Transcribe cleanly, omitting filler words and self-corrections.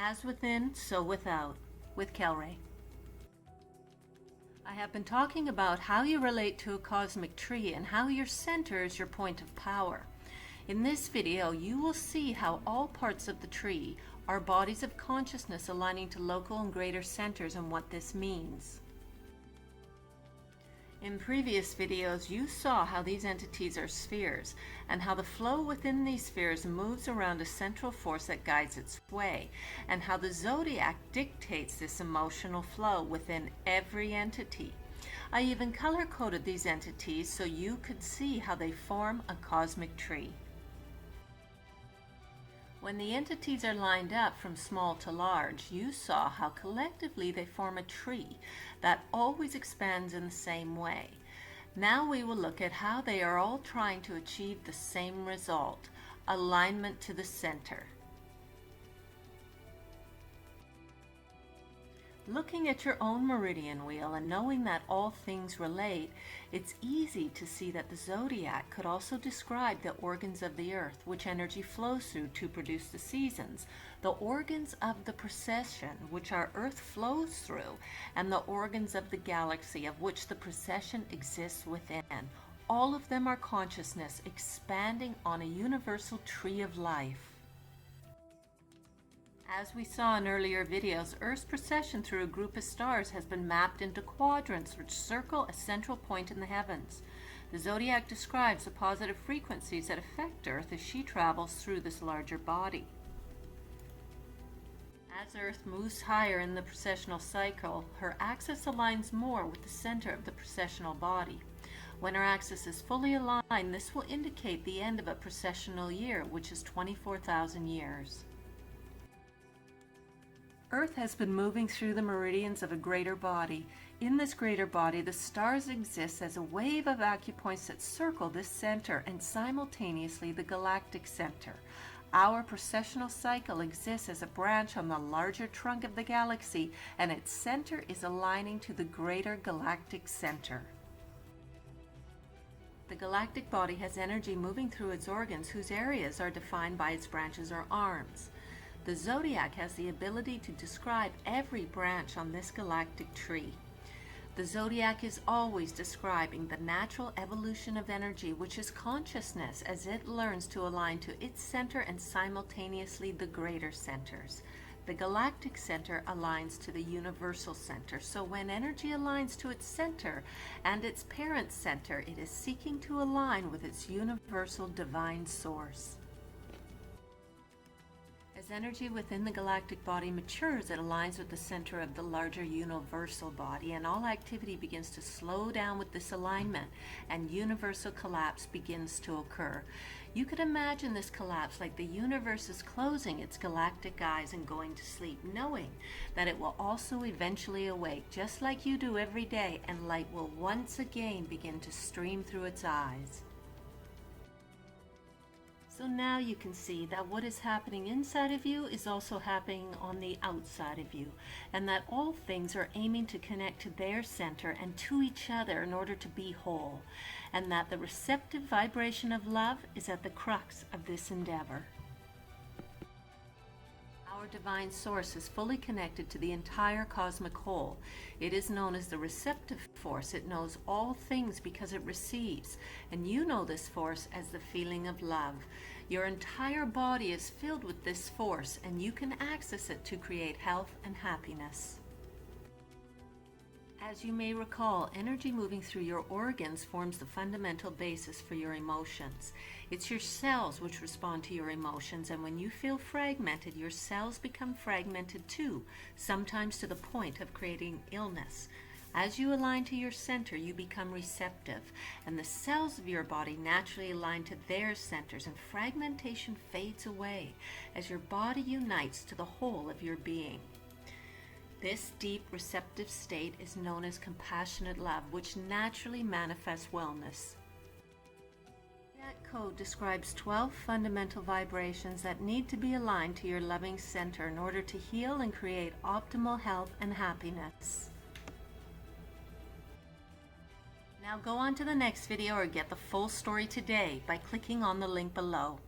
As within, so without, with Kelray. I have been talking about how you relate to a cosmic tree and how your center is your point of power. In this video, you will see how all parts of the tree are bodies of consciousness aligning to local and greater centers and what this means. In previous videos, you saw how these entities are spheres and how the flow within these spheres moves around a central force that guides its way, and how the zodiac dictates this emotional flow within every entity. I even color-coded these entities so you could see how they form a cosmic tree. When the entities are lined up from small to large, you saw how collectively they form a tree that always expands in the same way. Now we will look at how they are all trying to achieve the same result, alignment to the center. Looking at your own meridian wheel and knowing that all things relate, it's easy to see that the zodiac could also describe the organs of the earth, which energy flows through to produce the seasons, the organs of the precession, which our earth flows through, and the organs of the galaxy, of which the precession exists within. All of them are consciousness expanding on a universal tree of life. As we saw in earlier videos, Earth's precession through a group of stars has been mapped into quadrants which circle a central point in the heavens. The zodiac describes the positive frequencies that affect Earth as she travels through this larger body. As Earth moves higher in the precessional cycle, her axis aligns more with the center of the precessional body. When her axis is fully aligned, this will indicate the end of a precessional year, which is 24,000 years. Earth has been moving through the meridians of a greater body. In this greater body, the stars exist as a wave of acupoints that circle this center and simultaneously the galactic center. Our precessional cycle exists as a branch on the larger trunk of the galaxy, and its center is aligning to the greater galactic center. The galactic body has energy moving through its organs whose areas are defined by its branches or arms. The zodiac has the ability to describe every branch on this galactic tree. The zodiac is always describing the natural evolution of energy, which is consciousness, as it learns to align to its center and simultaneously the greater centers. The galactic center aligns to the universal center, so when energy aligns to its center and its parent center, it is seeking to align with its universal divine source. As energy within the galactic body matures, it aligns with the center of the larger universal body, and all activity begins to slow down with this alignment, and universal collapse begins to occur. You could imagine this collapse like the universe is closing its galactic eyes and going to sleep, knowing that it will also eventually awake, just like you do every day, and light will once again begin to stream through its eyes. So now you can see that what is happening inside of you is also happening on the outside of you, and that all things are aiming to connect to their center and to each other in order to be whole, and that the receptive vibration of love is at the crux of this endeavor. Our divine source is fully connected to the entire cosmic whole. It is known as the receptive force. It knows all things because it receives, and you know this force as the feeling of love. Your entire body is filled with this force, and you can access it to create health and happiness. As you may recall, energy moving through your organs forms the fundamental basis for your emotions. It's your cells which respond to your emotions, and when you feel fragmented, your cells become fragmented too, sometimes to the point of creating illness. As you align to your center, you become receptive, and the cells of your body naturally align to their centers, and fragmentation fades away as your body unites to the whole of your being. This deep receptive state is known as compassionate love, which naturally manifests wellness. Zodiac Code describes 12 fundamental vibrations that need to be aligned to your loving center in order to heal and create optimal health and happiness. Now go on to the next video or get the full story today by clicking on the link below.